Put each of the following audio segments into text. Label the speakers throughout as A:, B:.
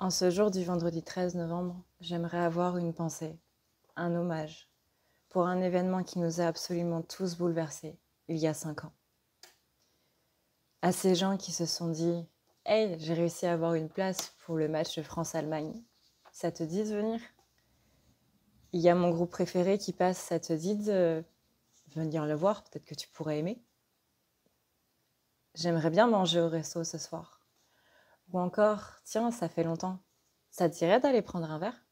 A: En ce jour du vendredi 13 novembre, j'aimerais avoir une pensée, un hommage, pour un événement qui nous a absolument tous bouleversés il y a 5 ans. À ces gens qui se sont dit « Hey, j'ai réussi à avoir une place pour le match de France-Allemagne. Ça te dit de venir ?» Il y a mon groupe préféré qui passe, ça te dit de venir le voir, peut-être que tu pourrais aimer. J'aimerais bien manger au resto ce soir. Ou encore, tiens, ça fait longtemps. Ça te dirait d'aller prendre un verre?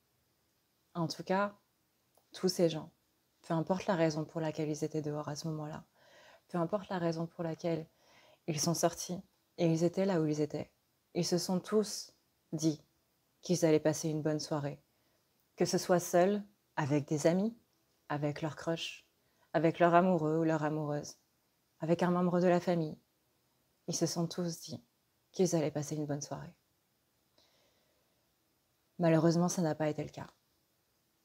A: En tout cas, tous ces gens, peu importe la raison pour laquelle ils étaient dehors à ce moment-là, peu importe la raison pour laquelle ils sont sortis et ils étaient là où ils étaient, ils se sont tous dit qu'ils allaient passer une bonne soirée, que ce soit seuls, avec des amis, avec leur crush, avec leur amoureux ou leur amoureuse, avec un membre de la famille. Ils se sont tous dit qu'ils allaient passer une bonne soirée. Malheureusement, ça n'a pas été le cas.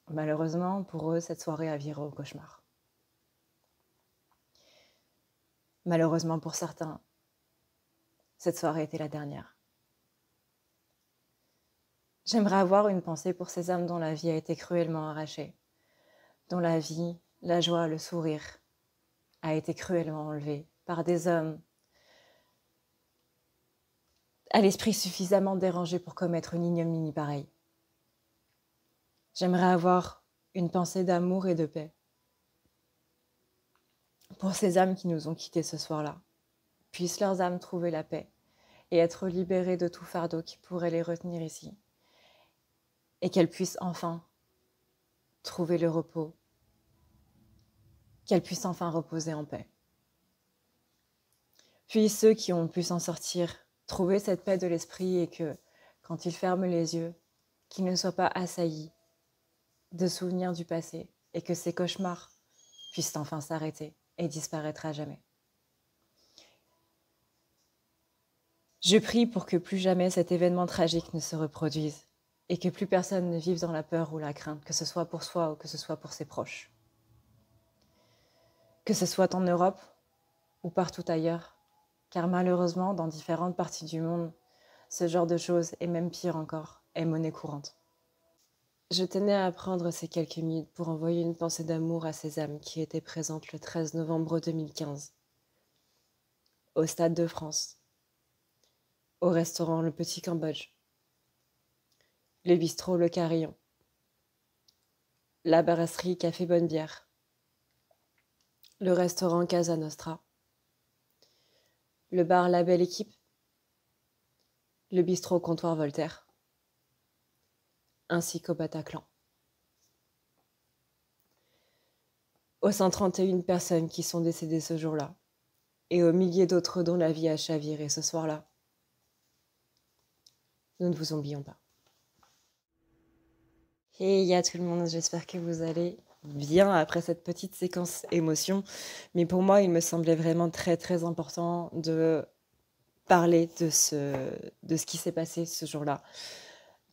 A: Malheureusement, pour eux, cette soirée a viré au cauchemar. Malheureusement pour certains, cette soirée était la dernière. J'aimerais avoir une pensée pour ces âmes dont la vie a été cruellement arrachée, dont la vie, la joie, le sourire a été cruellement enlevé par des hommes à l'esprit suffisamment dérangé pour commettre une ignominie pareille. J'aimerais avoir une pensée d'amour et de paix pour ces âmes qui nous ont quittés ce soir-là. Puissent leurs âmes trouver la paix et être libérées de tout fardeau qui pourrait les retenir ici. Et qu'elles puissent enfin trouver le repos, qu'elles puissent enfin reposer en paix. Puis ceux qui ont pu s'en sortir, trouver cette paix de l'esprit et que, quand ils ferment les yeux, qu'ils ne soient pas assaillis de souvenirs du passé et que ces cauchemars puissent enfin s'arrêter et disparaître à jamais. Je prie pour que plus jamais cet événement tragique ne se reproduise et que plus personne ne vive dans la peur ou la crainte, que ce soit pour soi ou que ce soit pour ses proches. Que ce soit en Europe ou partout ailleurs, car malheureusement, dans différentes parties du monde, ce genre de choses, et même pire encore, est monnaie courante. Je tenais à prendre ces quelques minutes pour envoyer une pensée d'amour à ces âmes qui étaient présentes le 13 novembre 2015, au Stade de France, au restaurant Le Petit Cambodge, le bistrot Le Carillon, la brasserie Café Bonne Bière, le restaurant Casa Nostra, le bar La Belle Équipe, le bistrot Comptoir Voltaire, ainsi qu'au Bataclan. Aux 131 personnes qui sont décédées ce jour-là, et aux milliers d'autres dont la vie a chaviré ce soir-là, nous ne vous oublions pas. Hey à tout le monde, j'espère que vous allez bien après cette petite séquence émotion. Mais pour moi, il me semblait vraiment très très important de parler de ce qui s'est passé ce jour-là.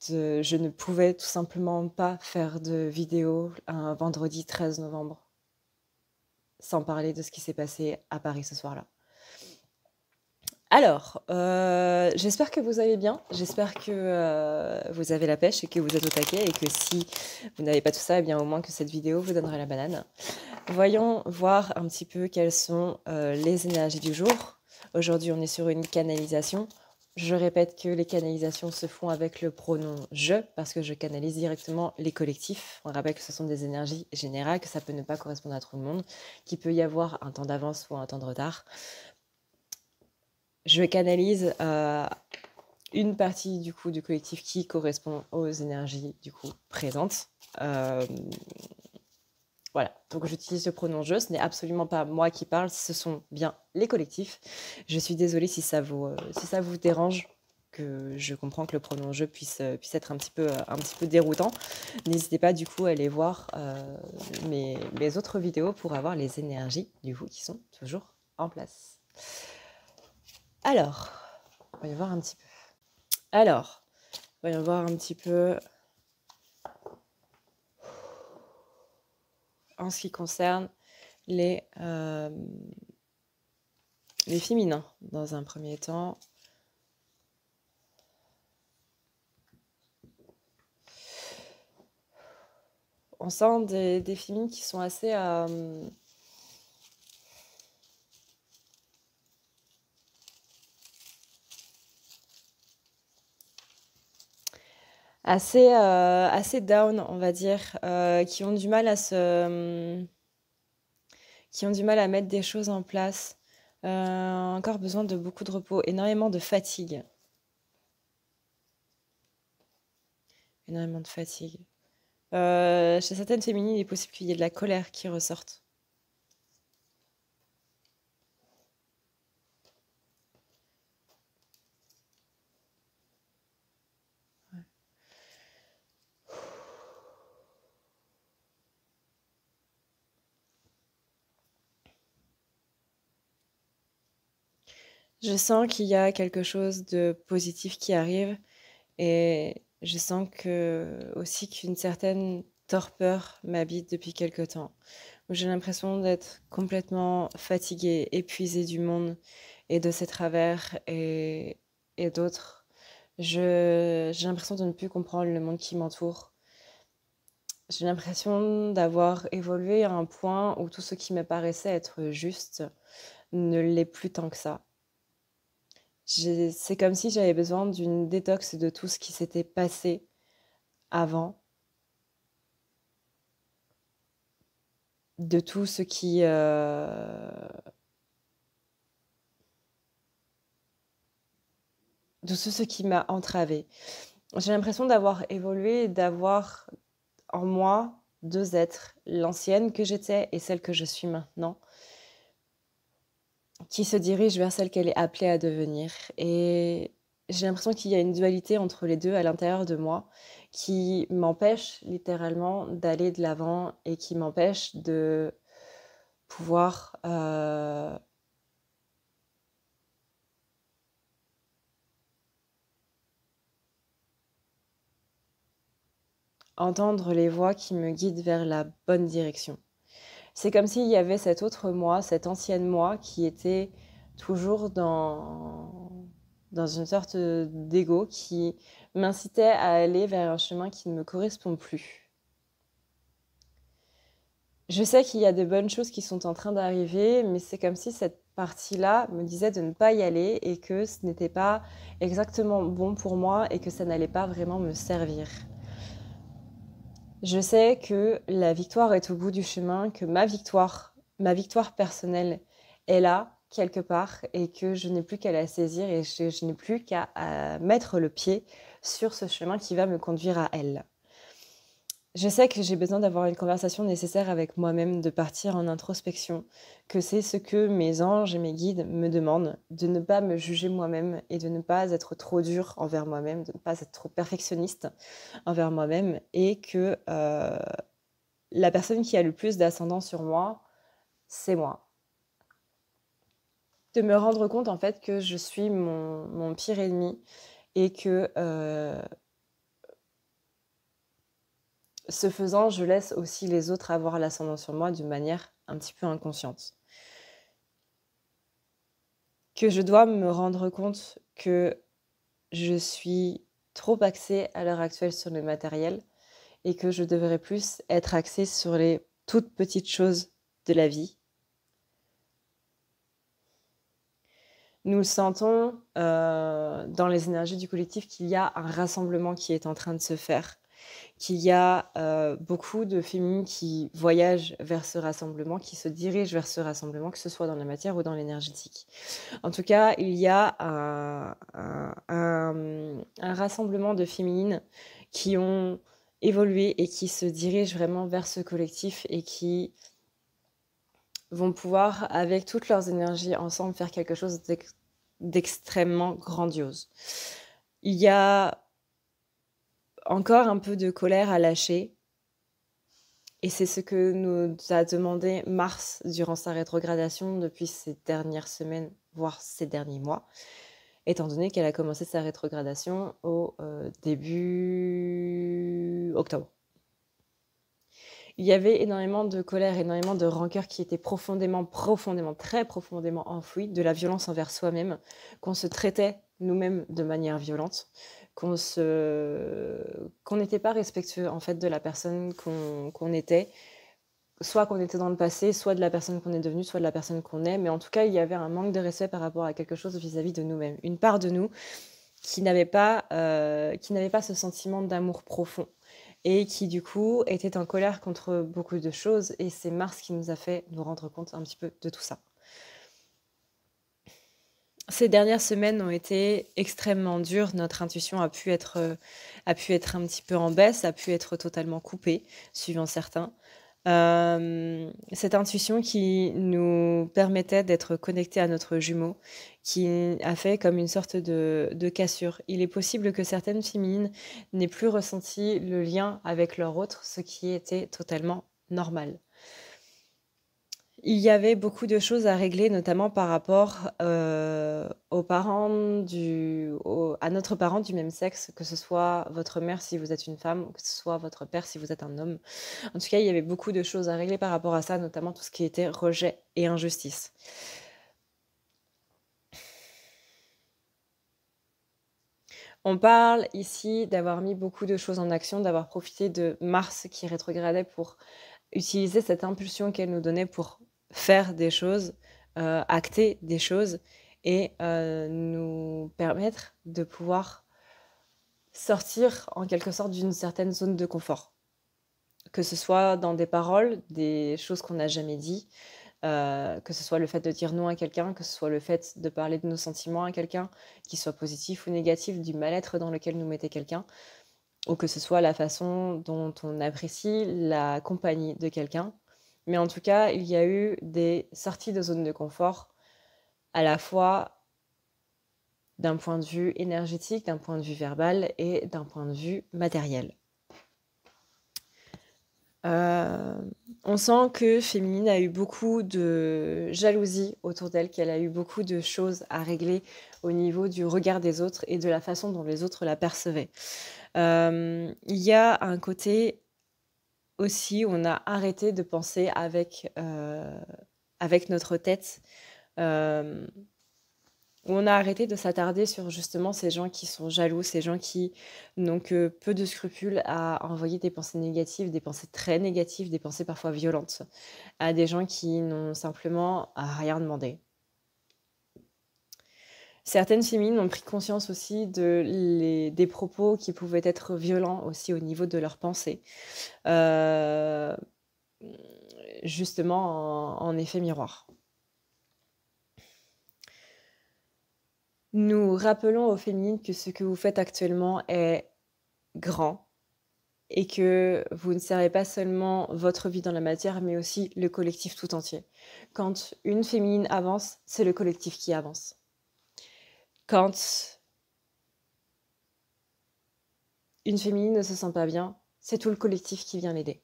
A: Je ne pouvais tout simplement pas faire de vidéo un vendredi 13 novembre sans parler de ce qui s'est passé à Paris ce soir-là. Alors, j'espère que vous allez bien, j'espère que vous avez la pêche et que vous êtes au taquet et que si vous n'avez pas tout ça, eh bien au moins que cette vidéo vous donnera la banane. Voyons voir un petit peu quelles sont les énergies du jour. Aujourd'hui, on est sur une canalisation. Je répète que les canalisations se font avec le pronom « je » parce que je canalise directement les collectifs. On rappelle que ce sont des énergies générales, que ça peut ne pas correspondre à tout le monde, qu'il peut y avoir un temps d'avance ou un temps de retard. Je canalise une partie du coup du collectif qui correspond aux énergies du coup présentes. Voilà, donc j'utilise le pronom je, ce n'est absolument pas moi qui parle, ce sont bien les collectifs. Je suis désolée si ça vous dérange, que je comprends que le pronom je puisse être un petit peu déroutant. N'hésitez pas du coup à aller voir mes autres vidéos pour avoir les énergies du coup qui sont toujours en place. Alors, voyons voir un petit peu. Voyons voir un petit peu en ce qui concerne les féminins dans un premier temps. on sent des féminines qui sont assez, assez down, on va dire, qui ont du mal à qui ont du mal à mettre des choses en place, encore besoin de beaucoup de repos, énormément de fatigue. Énormément de fatigue. Chez certaines féminines, il est possible qu'il y ait de la colère qui ressorte. Je sens qu'il y a quelque chose de positif qui arrive et je sens aussi qu'une certaine torpeur m'habite depuis quelque temps. Où j'ai l'impression d'être complètement fatiguée, épuisée du monde et de ses travers et d'autres. J'ai l'impression de ne plus comprendre le monde qui m'entoure. J'ai l'impression d'avoir évolué à un point où tout ce qui me paraissait être juste ne l'est plus tant que ça. C'est comme si j'avais besoin d'une détox de tout ce qui s'était passé avant, de tout ce qui, de tout ce qui m'a entravée. J'ai l'impression d'avoir évolué et d'avoir en moi 2 êtres, l'ancienne que j'étais et celle que je suis maintenant, qui se dirige vers celle qu'elle est appelée à devenir et j'ai l'impression qu'il y a une dualité entre les 2 à l'intérieur de moi qui m'empêche littéralement d'aller de l'avant et qui m'empêche de pouvoir, entendre les voix qui me guident vers la bonne direction. C'est comme s'il y avait cet autre moi, cette ancienne moi qui était toujours dans une sorte d'ego qui m'incitait à aller vers un chemin qui ne me correspond plus. Je sais qu'il y a de bonnes choses qui sont en train d'arriver, mais c'est comme si cette partie-là me disait de ne pas y aller et que ce n'était pas exactement bon pour moi et que ça n'allait pas vraiment me servir. Je sais que la victoire est au bout du chemin, que ma victoire personnelle est là, quelque part, et que je n'ai plus qu'à la saisir et je n'ai plus qu'à mettre le pied sur ce chemin qui va me conduire à elle. Je sais que j'ai besoin d'avoir une conversation nécessaire avec moi-même, de partir en introspection, que c'est ce que mes anges et mes guides me demandent, de ne pas me juger moi-même et de ne pas être trop dur envers moi-même, de ne pas être trop perfectionniste envers moi-même et que la personne qui a le plus d'ascendant sur moi, c'est moi. De me rendre compte en fait que je suis mon pire ennemi et que ce faisant, je laisse aussi les autres avoir l'ascendant sur moi de manière un petit peu inconsciente. Que je dois me rendre compte que je suis trop axée à l'heure actuelle sur le matériel et que je devrais plus être axée sur les toutes petites choses de la vie. Nous le sentons dans les énergies du collectif qu'il y a un rassemblement qui est en train de se faire, qu'il y a beaucoup de féminines qui voyagent vers ce rassemblement, qui se dirigent vers ce rassemblement, que ce soit dans la matière ou dans l'énergétique. En tout cas, il y a un rassemblement de féminines qui ont évolué et qui se dirigent vraiment vers ce collectif et qui vont pouvoir, avec toutes leurs énergies ensemble, faire quelque chose d'extrêmement grandiose. Il y a encore un peu de colère à lâcher. Et c'est ce que nous a demandé Mars durant sa rétrogradation depuis ces dernières semaines, voire ces derniers mois, étant donné qu'elle a commencé sa rétrogradation au début octobre. Il y avait énormément de colère, énormément de rancœur qui était profondément, très profondément enfouie, de la violence envers soi-même, qu'on se traitait nous-mêmes de manière violente, qu'on n'était pas respectueux en fait de la personne qu'on était, soit qu'on était dans le passé, soit de la personne qu'on est devenue, soit de la personne qu'on est, mais en tout cas, il y avait un manque de respect par rapport à quelque chose vis-à-vis de nous-mêmes. Une part de nous qui n'avait pas ce sentiment d'amour profond et qui, du coup, était en colère contre beaucoup de choses et c'est Mars qui nous a fait nous rendre compte un petit peu de tout ça. Ces dernières semaines ont été extrêmement dures. Notre intuition a pu être un petit peu en baisse, a pu être totalement coupée, suivant certains. Cette intuition qui nous permettait d'être connectés à notre jumeau, qui a fait comme une sorte de cassure. Il est possible que certaines féminines n'aient plus ressenti le lien avec leur autre, ce qui était totalement normal. Il y avait beaucoup de choses à régler, notamment par rapport aux parents à notre parent du même sexe, que ce soit votre mère si vous êtes une femme, ou que ce soit votre père si vous êtes un homme. En tout cas, il y avait beaucoup de choses à régler par rapport à ça, notamment tout ce qui était rejet et injustice. On parle ici d'avoir mis beaucoup de choses en action, d'avoir profité de Mars qui rétrogradait pour utiliser cette impulsion qu'elle nous donnait pour faire des choses, acter des choses et nous permettre de pouvoir sortir en quelque sorte d'une certaine zone de confort. Que ce soit dans des paroles, des choses qu'on n'a jamais dit, que ce soit le fait de dire non à quelqu'un, que ce soit le fait de parler de nos sentiments à quelqu'un, qu'il soit positif ou négatif, du mal-être dans lequel nous mettait quelqu'un, ou que ce soit la façon dont on apprécie la compagnie de quelqu'un. Mais en tout cas, il y a eu des sorties de zone de confort, à la fois d'un point de vue énergétique, d'un point de vue verbal et d'un point de vue matériel. On sent que Féminine a eu beaucoup de jalousie autour d'elle, qu'elle a eu beaucoup de choses à régler au niveau du regard des autres et de la façon dont les autres la percevaient. Il y a un côté aussi où on a arrêté de penser avec notre tête, où on a arrêté de s'attarder sur justement ces gens qui sont jaloux, ces gens qui n'ont que peu de scrupules à envoyer des pensées négatives, des pensées très négatives, des pensées parfois violentes, à des gens qui n'ont simplement à rien demandé. Certaines féminines ont pris conscience aussi des propos qui pouvaient être violents aussi au niveau de leurs pensées, justement en effet miroir. Nous rappelons aux féminines que ce que vous faites actuellement est grand et que vous ne servez pas seulement votre vie dans la matière, mais aussi le collectif tout entier. Quand une féminine avance, c'est le collectif qui avance. Quand une féminine ne se sent pas bien, c'est tout le collectif qui vient l'aider.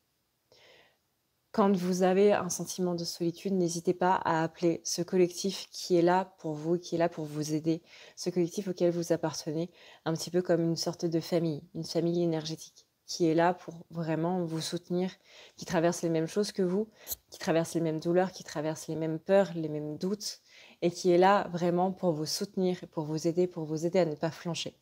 A: Quand vous avez un sentiment de solitude, n'hésitez pas à appeler ce collectif qui est là pour vous, qui est là pour vous aider, ce collectif auquel vous appartenez, un petit peu comme une sorte de famille, une famille énergétique, qui est là pour vraiment vous soutenir, qui traverse les mêmes choses que vous, qui traverse les mêmes douleurs, qui traverse les mêmes peurs, les mêmes doutes, et qui est là vraiment pour vous soutenir, pour vous aider à ne pas flancher.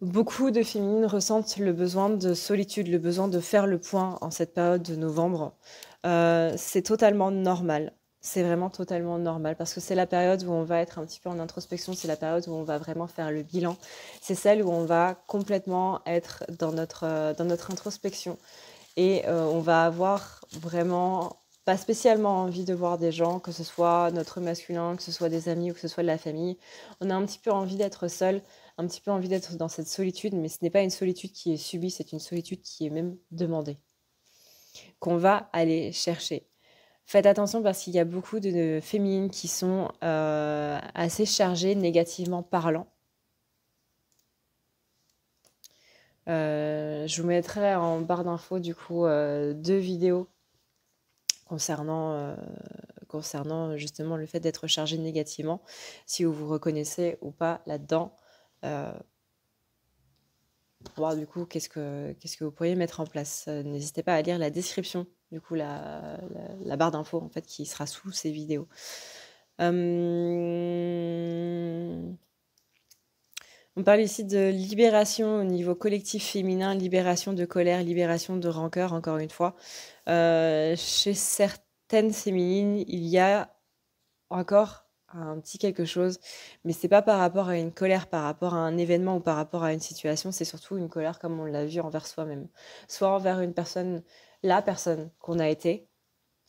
A: Beaucoup de féminines ressentent le besoin de solitude, le besoin de faire le point en cette période de novembre. C'est totalement normal. C'est vraiment totalement normal parce que c'est la période où on va être un petit peu en introspection, c'est la période où on va vraiment faire le bilan. C'est celle où on va complètement être dans notre introspection et on va avoir vraiment pas spécialement envie de voir des gens, que ce soit notre masculin, que ce soit des amis ou que ce soit de la famille. On a un petit peu envie d'être seul, un petit peu envie d'être dans cette solitude, mais ce n'est pas une solitude qui est subie, c'est une solitude qui est même demandée, qu'on va aller chercher. Faites attention parce qu'il y a beaucoup de féminines qui sont assez chargées négativement parlant. Je vous mettrai en barre d'infos du coup 2 vidéos concernant justement le fait d'être chargé négativement, si vous vous reconnaissez ou pas là-dedans. Pour voir du coup qu'est-ce que vous pourriez mettre en place. N'hésitez pas à lire la description, du coup la barre d'infos en fait qui sera sous ces vidéos. On parle ici de libération au niveau collectif féminin, libération de colère, libération de rancœur, encore une fois. Chez certaines féminines, il y a encore un petit quelque chose, mais c'est pas par rapport à une colère, par rapport à un événement ou par rapport à une situation, c'est surtout une colère comme on l'a vu envers soi-même. Soit envers une personne, la personne qu'on a été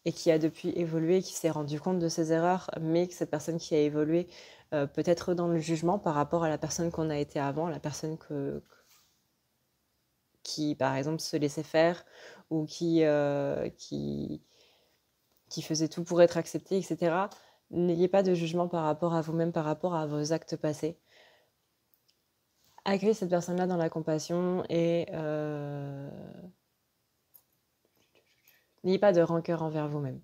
A: et qui a depuis évolué, qui s'est rendu compte de ses erreurs, mais que cette personne qui a évolué peut être dans le jugement par rapport à la personne qu'on a été avant, la personne qui, par exemple, se laissait faire ou qui faisait tout pour être acceptée, etc. N'ayez pas de jugement par rapport à vous-même, par rapport à vos actes passés. Accueillez cette personne-là dans la compassion et n'ayez pas de rancœur envers vous-même.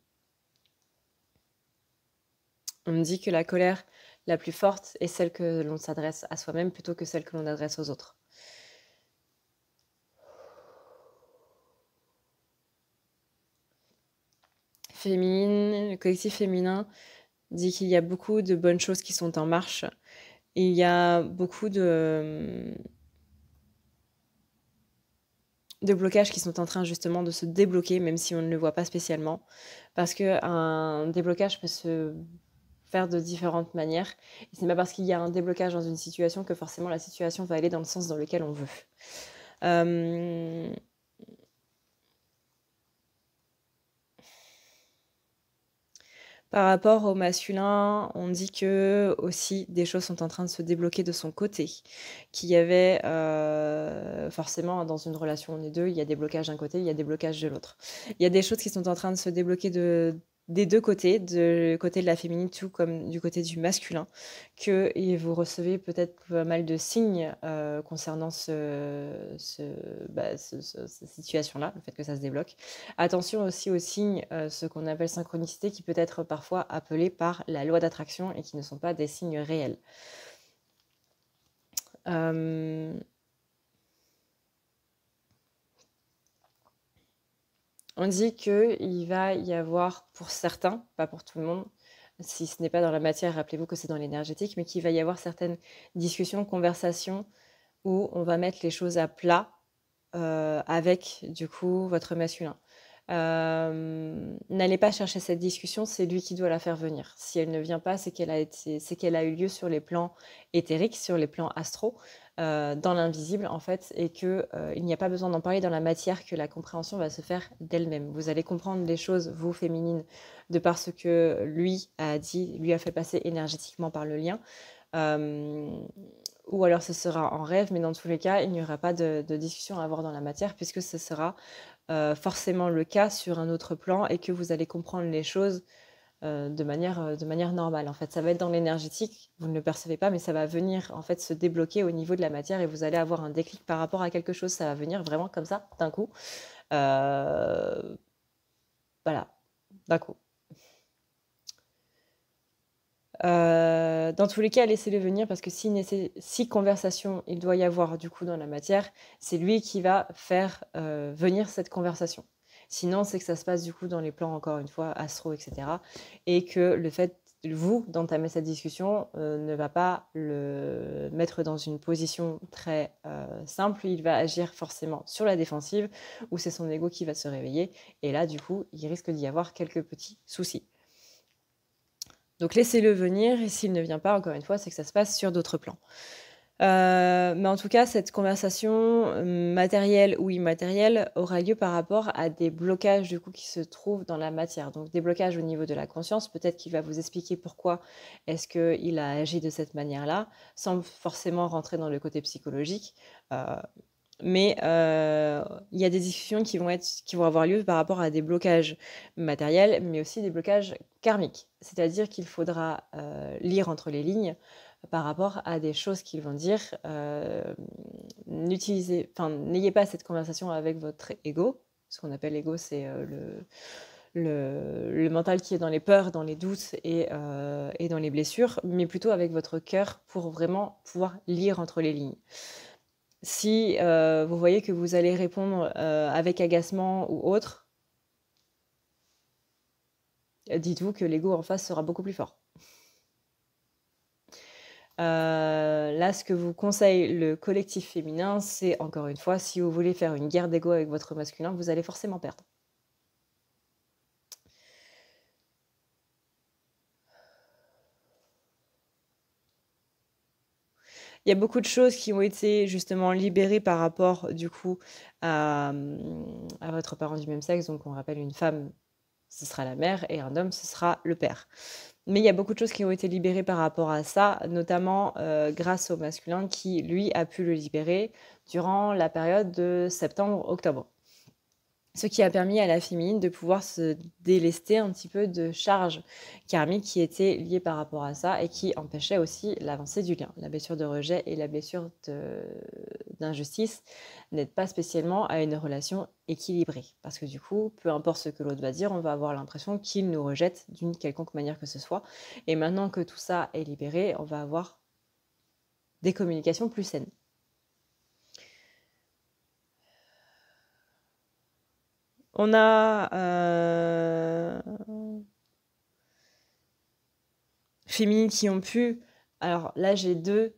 A: On me dit que la colère la plus forte est celle que l'on s'adresse à soi-même plutôt que celle que l'on adresse aux autres. Féminine, le collectif féminin dit qu'il y a beaucoup de bonnes choses qui sont en marche. Il y a beaucoup de blocages qui sont en train justement de se débloquer, même si on ne le voit pas spécialement. Parce qu'un déblocage peut se faire de différentes manières. Et c'est pas parce qu'il y a un déblocage dans une situation que forcément la situation va aller dans le sens dans lequel on veut. Par rapport au masculin, on dit que aussi des choses sont en train de se débloquer de son côté. Qu'il y avait forcément dans une relation, on est deux, il y a des blocages d'un côté, il y a des blocages de l'autre. Il y a des choses qui sont en train de se débloquer des deux côtés, du côté de la féminine tout comme du côté du masculin, que vous recevez peut-être pas mal de signes concernant cette situation-là, le fait que ça se débloque. Attention aussi aux signes, ce qu'on appelle synchronicité, qui peut être parfois appelé par la loi d'attraction et qui ne sont pas des signes réels. On dit qu'il va y avoir pour certains, pas pour tout le monde, si ce n'est pas dans la matière, rappelez-vous que c'est dans l'énergétique, mais qu'il va y avoir certaines discussions, conversations où on va mettre les choses à plat avec du coup votre masculin. N'allez pas chercher cette discussion, c'est lui qui doit la faire venir. Si elle ne vient pas, c'est qu'elle a eu lieu sur les plans éthériques, sur les plans astraux, dans l'invisible en fait, et que il n'y a pas besoin d'en parler dans la matière, que la compréhension va se faire d'elle-même. Vous allez comprendre les choses, vous féminines, de par ce que lui a dit, lui a fait passer énergétiquement par le lien. Ou alors ce sera en rêve, mais dans tous les cas, il n'y aura pas de discussion à avoir dans la matière, puisque ce sera forcément le cas sur un autre plan et que vous allez comprendre les choses de manière normale. En fait, ça va être dans l'énergétique, vous ne le percevez pas, mais ça va venir en fait se débloquer au niveau de la matière et vous allez avoir un déclic par rapport à quelque chose. Ça va venir vraiment comme ça, d'un coup. Voilà, d'un coup. Dans tous les cas, laissez-le venir parce que si conversation il doit y avoir du coup dans la matière, c'est lui qui va faire venir cette conversation. Sinon, c'est que ça se passe du coup dans les plans, encore une fois, astro, etc. Et que le fait, vous, d'entamer cette discussion ne va pas le mettre dans une position très simple. Il va agir forcément sur la défensive, où c'est son ego qui va se réveiller. Et là, du coup, il risque d'y avoir quelques petits soucis. Donc laissez-le venir, et s'il ne vient pas, encore une fois, c'est que ça se passe sur d'autres plans. Mais en tout cas, cette conversation, matérielle ou immatérielle, aura lieu par rapport à des blocages du coup qui se trouvent dans la matière. Donc des blocages au niveau de la conscience, peut-être qu'il va vous expliquer pourquoi est-ce qu'il a agi de cette manière-là, sans forcément rentrer dans le côté psychologique. Mais il y a des discussions qui vont avoir lieu par rapport à des blocages matériels, mais aussi des blocages karmiques. C'est-à-dire qu'il faudra lire entre les lignes par rapport à des choses qu'ils vont dire. N'ayez pas cette conversation avec votre ego. Ce qu'on appelle l'ego, c'est le mental qui est dans les peurs, dans les doutes et dans les blessures, mais plutôt avec votre cœur pour vraiment pouvoir lire entre les lignes. Si vous voyez que vous allez répondre avec agacement ou autre, dites-vous que l'ego en face sera beaucoup plus fort. Là, ce que vous conseille le collectif féminin, c'est encore une fois, si vous voulez faire une guerre d'ego avec votre masculin, vous allez forcément perdre. Il y a beaucoup de choses qui ont été justement libérées par rapport, du coup, à votre parent du même sexe. Donc, on rappelle, une femme, ce sera la mère, et un homme, ce sera le père. Mais il y a beaucoup de choses qui ont été libérées par rapport à ça, notamment grâce au masculin qui, lui, a pu le libérer durant la période de septembre-octobre. Ce qui a permis à la féminine de pouvoir se délester un petit peu de charges karmiques qui étaient liées par rapport à ça et qui empêchaient aussi l'avancée du lien. La blessure de rejet et la blessure d'injustice n'aident pas spécialement à une relation équilibrée. Parce que du coup, peu importe ce que l'autre va dire, on va avoir l'impression qu'il nous rejette d'une quelconque manière que ce soit. Et maintenant que tout ça est libéré, on va avoir des communications plus saines. On a féminines qui ont pu... Alors là, j'ai deux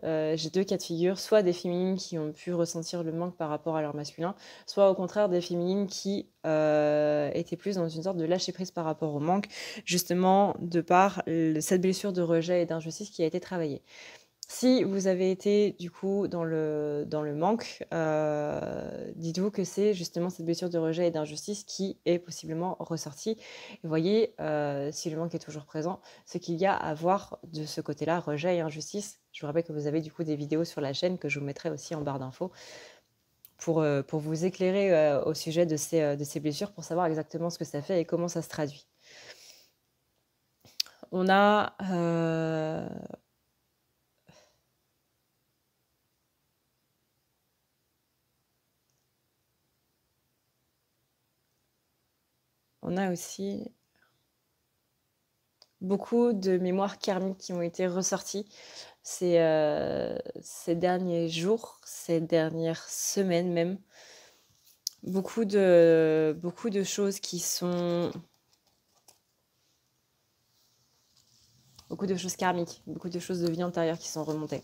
A: cas de figure, soit des féminines qui ont pu ressentir le manque par rapport à leur masculin, soit au contraire des féminines qui étaient plus dans une sorte de lâcher prise par rapport au manque, justement de par cette blessure de rejet et d'injustice qui a été travaillée. Si vous avez été du coup dans le manque, dites-vous que c'est justement cette blessure de rejet et d'injustice qui est possiblement ressortie. Et vous voyez, si le manque est toujours présent, ce qu'il y a à voir de ce côté-là, rejet et injustice. Je vous rappelle que vous avez du coup des vidéos sur la chaîne que je vous mettrai aussi en barre d'infos pour vous éclairer au sujet de ces blessures, pour savoir exactement ce que ça fait et comment ça se traduit. On a... On a aussi beaucoup de mémoires karmiques qui ont été ressorties ces derniers jours, ces dernières semaines même. Beaucoup de choses qui sont... Beaucoup de choses karmiques, beaucoup de choses de vie antérieure qui sont remontées.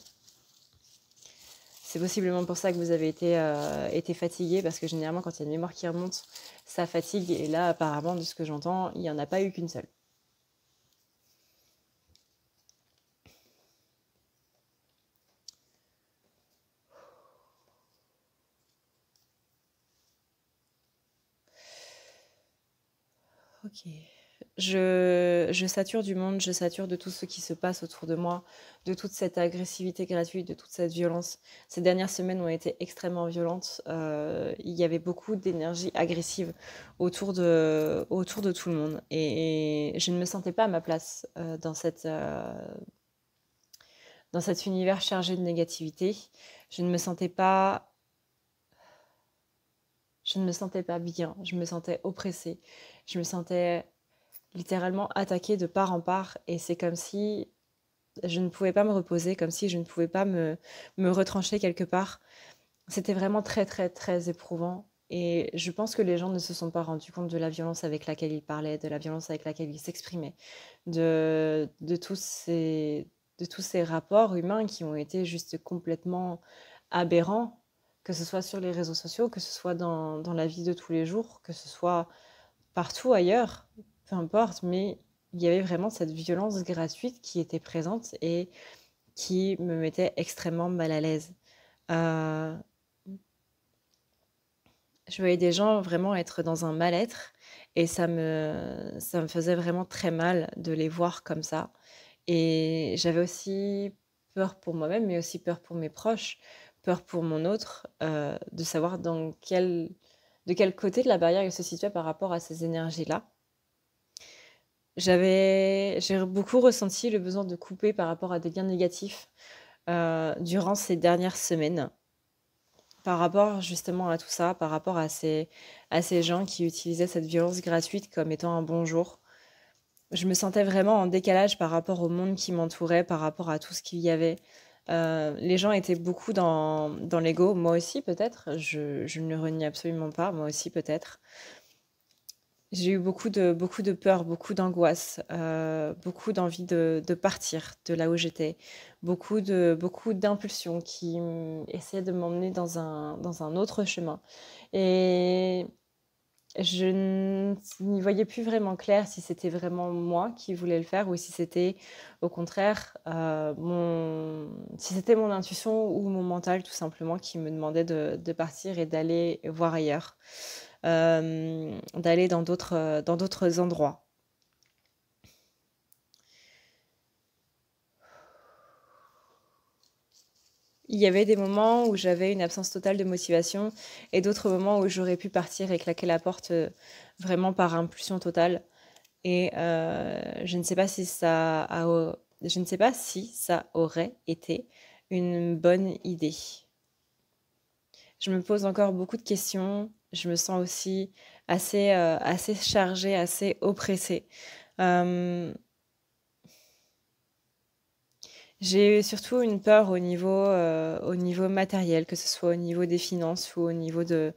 A: C'est possiblement pour ça que vous avez été fatigué, parce que généralement, quand il y a une mémoire qui remonte, ça fatigue. Et là, apparemment, de ce que j'entends, il n'y en a pas eu qu'une seule. Ok. Je sature du monde, je sature de tout ce qui se passe autour de moi, de toute cette agressivité gratuite, de toute cette violence. Ces dernières semaines ont été extrêmement violentes. Il y avait beaucoup d'énergie agressive autour de tout le monde. Et je ne me sentais pas à ma place dans cet univers chargé de négativité. Je ne me sentais pas bien, je me sentais oppressée, je me sentais littéralement attaquée de part en part, et c'est comme si je ne pouvais pas me reposer, comme si je ne pouvais pas me retrancher quelque part. C'était vraiment très très très éprouvant, et je pense que les gens ne se sont pas rendus compte de la violence avec laquelle ils parlaient, de la violence avec laquelle ils s'exprimaient, de tous ces rapports humains qui ont été juste complètement aberrants, que ce soit sur les réseaux sociaux, que ce soit dans la vie de tous les jours, que ce soit partout ailleurs, peu importe, mais il y avait vraiment cette violence gratuite qui était présente et qui me mettait extrêmement mal à l'aise. Euh, je voyais des gens vraiment être dans un mal-être, et ça me faisait vraiment très mal de les voir comme ça. Et j'avais aussi peur pour moi-même, mais aussi peur pour mes proches, peur pour mon autre, de savoir de quel côté de la barrière il se situait par rapport à ces énergies-là. J'ai beaucoup ressenti le besoin de couper par rapport à des liens négatifs durant ces dernières semaines, par rapport justement à tout ça, par rapport à ces gens qui utilisaient cette violence gratuite comme étant un bonjour. Je me sentais vraiment en décalage par rapport au monde qui m'entourait, par rapport à tout ce qu'il y avait. Les gens étaient beaucoup dans l'ego, moi aussi peut-être, je ne le renie absolument pas, moi aussi peut-être. J'ai eu beaucoup de peur, beaucoup d'angoisse, beaucoup d'envie de partir de là où j'étais, beaucoup d'impulsions qui essayaient de m'emmener dans un autre chemin. Et je n'y voyais plus vraiment clair si c'était vraiment moi qui voulais le faire ou si c'était au contraire si c'était mon intuition ou mon mental tout simplement qui me demandait de partir et d'aller voir ailleurs, d'aller dans d'autres endroits. Il y avait des moments où j'avais une absence totale de motivation et d'autres moments où j'aurais pu partir et claquer la porte vraiment par impulsion totale. Et je ne sais pas si ça aurait été une bonne idée. Je me pose encore beaucoup de questions. Je me sens aussi assez chargée, assez oppressée. Euh, j'ai surtout une peur au niveau matériel, que ce soit au niveau des finances ou au niveau de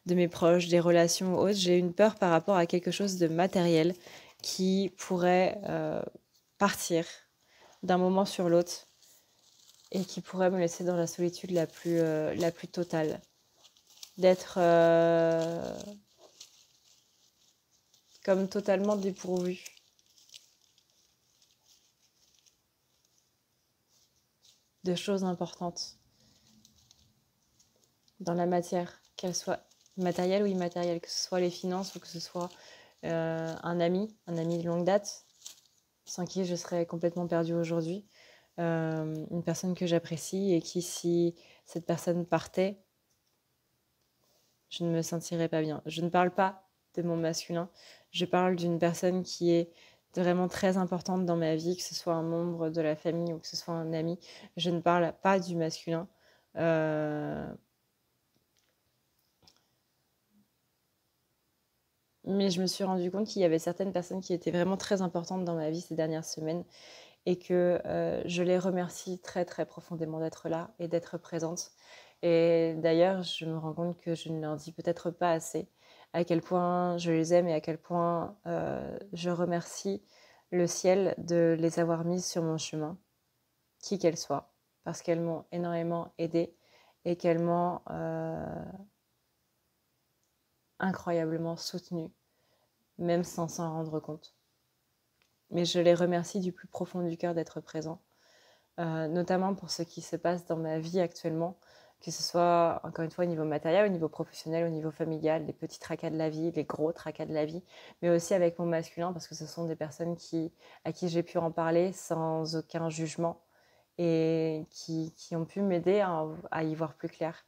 A: mes proches, des relations ou autres. J'ai une peur par rapport à quelque chose de matériel qui pourrait partir d'un moment sur l'autre et qui pourrait me laisser dans la solitude la plus totale. D'être comme totalement dépourvue de choses importantes dans la matière, qu'elles soient matérielles ou immatérielles, que ce soit les finances ou que ce soit un ami de longue date, sans qui je serais complètement perdue aujourd'hui, une personne que j'apprécie et qui, si cette personne partait, je ne me sentirais pas bien. Je ne parle pas de mon masculin, je parle d'une personne qui est vraiment très importante dans ma vie, que ce soit un membre de la famille ou que ce soit un ami. Je ne parle pas du masculin. Euh, mais je me suis rendu compte qu'il y avait certaines personnes qui étaient vraiment très importantes dans ma vie ces dernières semaines et que je les remercie très très profondément d'être là et d'être présente. Et d'ailleurs, je me rends compte que je ne leur dis peut-être pas assez à quel point je les aime et à quel point je remercie le ciel de les avoir mises sur mon chemin, qui qu'elles soient, parce qu'elles m'ont énormément aidée et qu'elles m'ont incroyablement soutenue, même sans s'en rendre compte. Mais je les remercie du plus profond du cœur d'être présents. Notamment pour ce qui se passe dans ma vie actuellement, que ce soit encore une fois au niveau matériel, au niveau professionnel, au niveau familial, les petits tracas de la vie, les gros tracas de la vie, mais aussi avec mon masculin parce que ce sont des personnes à qui j'ai pu en parler sans aucun jugement et qui ont pu m'aider à y voir plus clair.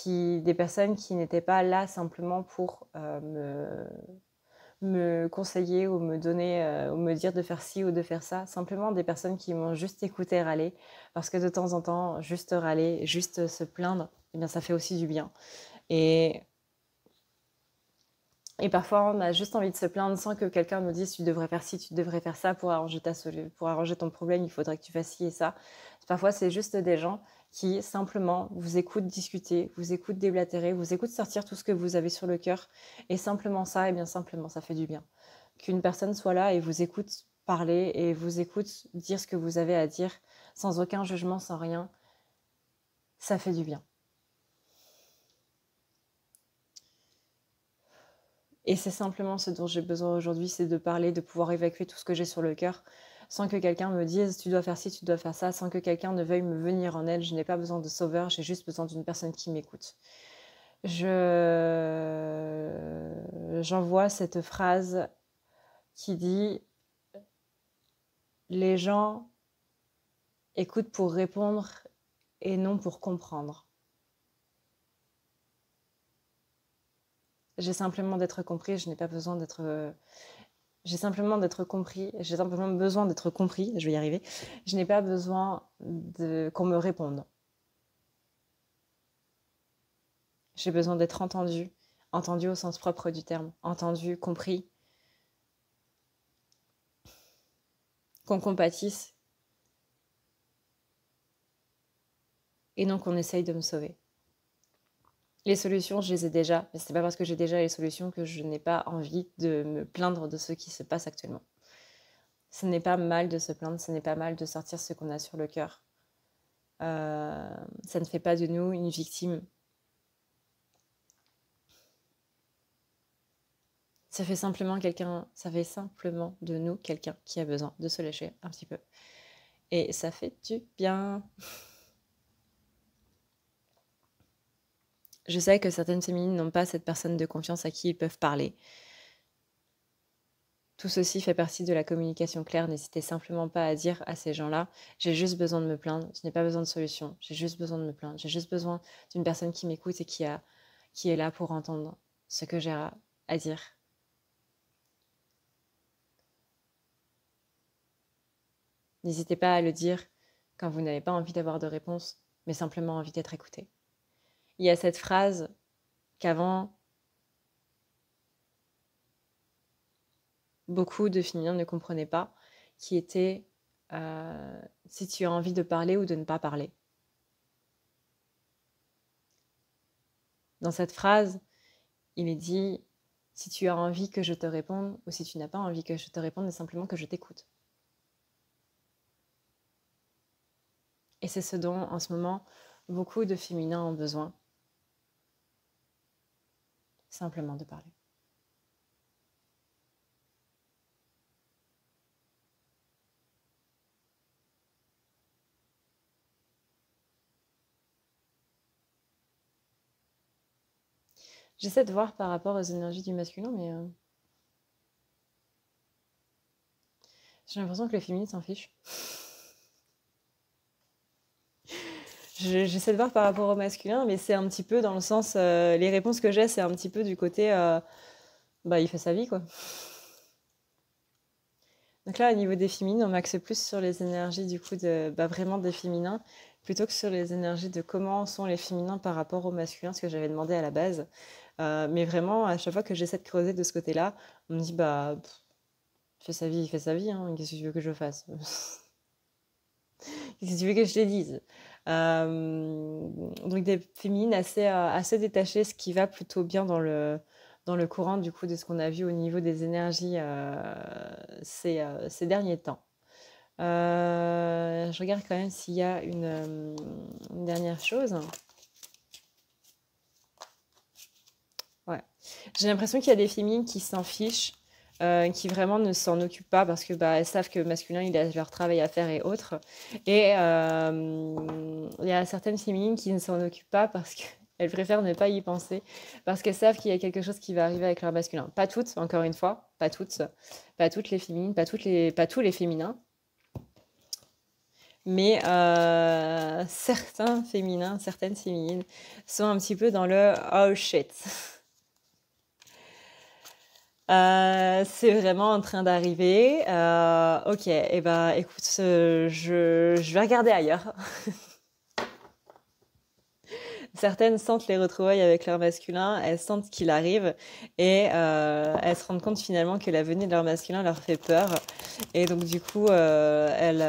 A: Des personnes qui n'étaient pas là simplement pour me conseiller ou me donner ou me dire de faire ci ou de faire ça, simplement des personnes qui m'ont juste écouté râler, parce que de temps en temps, juste râler, juste se plaindre, eh bien ça fait aussi du bien. Et, et parfois, on a juste envie de se plaindre sans que quelqu'un nous dise tu devrais faire ci, tu devrais faire ça pour arranger pour arranger ton problème, il faudrait que tu fasses ci et ça. Parfois, c'est juste des gens qui simplement vous écoutent discuter, vous écoutent déblatérer, vous écoutent sortir tout ce que vous avez sur le cœur. Et simplement ça, et bien simplement, ça fait du bien. Qu'une personne soit là et vous écoute parler et vous écoute dire ce que vous avez à dire sans aucun jugement, sans rien, ça fait du bien. Et c'est simplement ce dont j'ai besoin aujourd'hui, c'est de parler, de pouvoir évacuer tout ce que j'ai sur le cœur, sans que quelqu'un me dise tu dois faire ci, tu dois faire ça, sans que quelqu'un ne veuille me venir en aide. Je n'ai pas besoin de sauveur, j'ai juste besoin d'une personne qui m'écoute. J'envoie cette phrase qui dit les gens écoutent pour répondre et non pour comprendre. J'ai simplement d'être compris, je n'ai pas besoin d'être. J'ai simplement d'être compris, j'ai simplement besoin d'être compris, je vais y arriver. Je n'ai pas besoin qu'on me réponde. J'ai besoin d'être entendu, entendu au sens propre du terme, entendu, compris, qu'on compatisse et non qu'on essaye de me sauver. Les solutions, je les ai déjà, mais c'est pas parce que j'ai déjà les solutions que je n'ai pas envie de me plaindre de ce qui se passe actuellement. Ce n'est pas mal de se plaindre, ce n'est pas mal de sortir ce qu'on a sur le cœur. Ça ne fait pas de nous une victime. Ça fait simplement de nous quelqu'un qui a besoin de se lâcher un petit peu. Et ça fait du bien. Je sais que certaines féminines n'ont pas cette personne de confiance à qui ils peuvent parler. Tout ceci fait partie de la communication claire. N'hésitez simplement pas à dire à ces gens-là, j'ai juste besoin de me plaindre, je n'ai pas besoin de solution, j'ai juste besoin de me plaindre, j'ai juste besoin d'une personne qui m'écoute et qui est là pour entendre ce que j'ai à dire. N'hésitez pas à le dire quand vous n'avez pas envie d'avoir de réponse, mais simplement envie d'être écouté. Il y a cette phrase qu'avant, beaucoup de féminins ne comprenaient pas, qui était si tu as envie de parler ou de ne pas parler. Dans cette phrase, il est dit si tu as envie que je te réponde ou si tu n'as pas envie que je te réponde, mais simplement que je t'écoute. Et c'est ce dont, en ce moment, beaucoup de féminins ont besoin. Simplement de parler. J'essaie de voir par rapport aux énergies du masculin, mais j'ai l'impression que les féminines s'en fichent. J'essaie de voir par rapport au masculin, mais c'est un petit peu dans le sens... les réponses que j'ai, c'est un petit peu du côté... il fait sa vie, quoi. Donc là, au niveau des féminines, on m'axe plus sur les énergies, du coup, vraiment des féminins, plutôt que sur les énergies de comment sont les féminins par rapport au masculin, ce que j'avais demandé à la base. Mais vraiment, à chaque fois que j'essaie de creuser de ce côté-là, on me dit, il fait sa vie, hein, qu'est-ce que tu veux que je fasse? Qu'est-ce que tu veux que je te dise? Donc des féminines assez détachées, ce qui va plutôt bien dans le courant du coup de ce qu'on a vu au niveau des énergies ces derniers temps. Je regarde quand même s'il y a une dernière chose. Ouais. J'ai l'impression qu'il y a des féminines qui s'en fichent, qui vraiment ne s'en occupent pas parce que elles savent que le masculin, il a leur travail à faire et autres. Et il y a certaines féminines qui ne s'en occupent pas parce qu'elles préfèrent ne pas y penser, parce qu'elles savent qu'il y a quelque chose qui va arriver avec leur masculin. Pas toutes, encore une fois, pas toutes les féminines, pas tous les féminins. Mais certains féminins, certaines féminines sont un petit peu dans le oh shit. C'est vraiment en train d'arriver. Ok, et écoute, je vais regarder ailleurs. Certaines sentent les retrouvailles avec leur masculin, elles sentent qu'il arrive et elles se rendent compte finalement que la venue de leur masculin leur fait peur. Et donc du coup, elles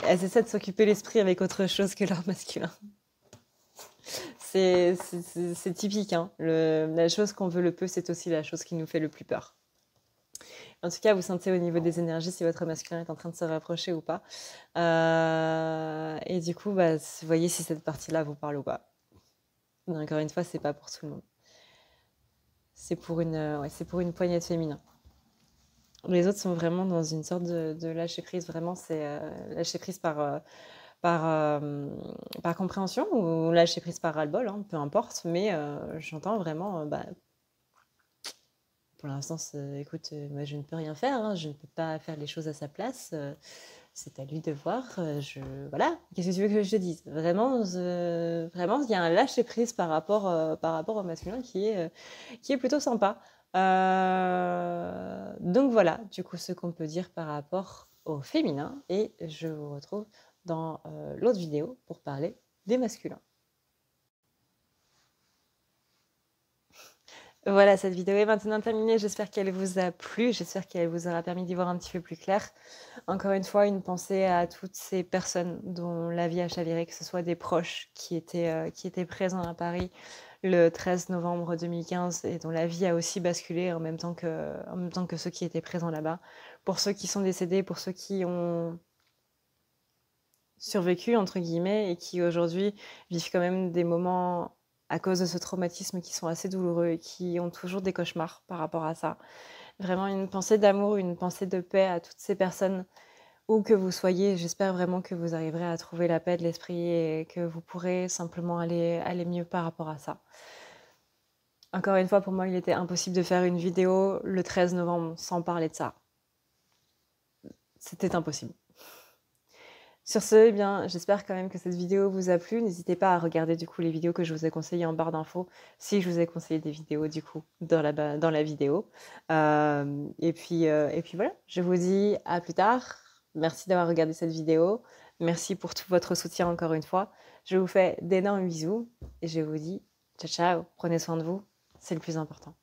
A: essaient de s'occuper l'esprit avec autre chose que leur masculin. C'est typique, hein. La chose qu'on veut le peu, c'est aussi la chose qui nous fait le plus peur. En tout cas, vous sentez au niveau des énergies si votre masculin est en train de se rapprocher ou pas. Et du coup, vous voyez si cette partie-là vous parle ou pas. Mais encore une fois, c'est pas pour tout le monde. C'est pour une poignée de féminins. Les autres sont vraiment dans une sorte de lâcher prise. Vraiment, c'est lâcher prise par compréhension ou lâcher prise par ras-le-bol, hein, peu importe. Mais j'entends vraiment, pour l'instant, écoute, moi je ne peux rien faire, hein, je ne peux pas faire les choses à sa place. C'est à lui de voir. Voilà, qu'est-ce que tu veux que je te dise? Vraiment, il y a un lâcher prise par rapport au masculin qui est plutôt sympa. Donc voilà, du coup, ce qu'on peut dire par rapport au féminin. Et je vous retrouve dans l'autre vidéo pour parler des masculins. Voilà, cette vidéo est maintenant terminée. J'espère qu'elle vous a plu. J'espère qu'elle vous aura permis d'y voir un petit peu plus clair. Encore une fois, une pensée à toutes ces personnes dont la vie a chaviré, que ce soit des proches qui étaient présents à Paris le 13 novembre 2015 et dont la vie a aussi basculé en même temps que ceux qui étaient présents là-bas. Pour ceux qui sont décédés, pour ceux qui ont survécu, entre guillemets, et qui aujourd'hui vivent quand même des moments à cause de ce traumatisme qui sont assez douloureux et qui ont toujours des cauchemars par rapport à ça. Vraiment une pensée d'amour, une pensée de paix à toutes ces personnes, où que vous soyez. J'espère vraiment que vous arriverez à trouver la paix de l'esprit et que vous pourrez simplement aller mieux par rapport à ça. Encore une fois, pour moi, il était impossible de faire une vidéo le 13 novembre sans parler de ça. C'était impossible. Sur ce, eh bien, j'espère quand même que cette vidéo vous a plu. N'hésitez pas à regarder du coup les vidéos que je vous ai conseillées en barre d'infos, si je vous ai conseillé des vidéos du coup dans la vidéo. Et puis voilà, je vous dis à plus tard. Merci d'avoir regardé cette vidéo. Merci pour tout votre soutien encore une fois. Je vous fais d'énormes bisous et je vous dis ciao ciao, prenez soin de vous, c'est le plus important.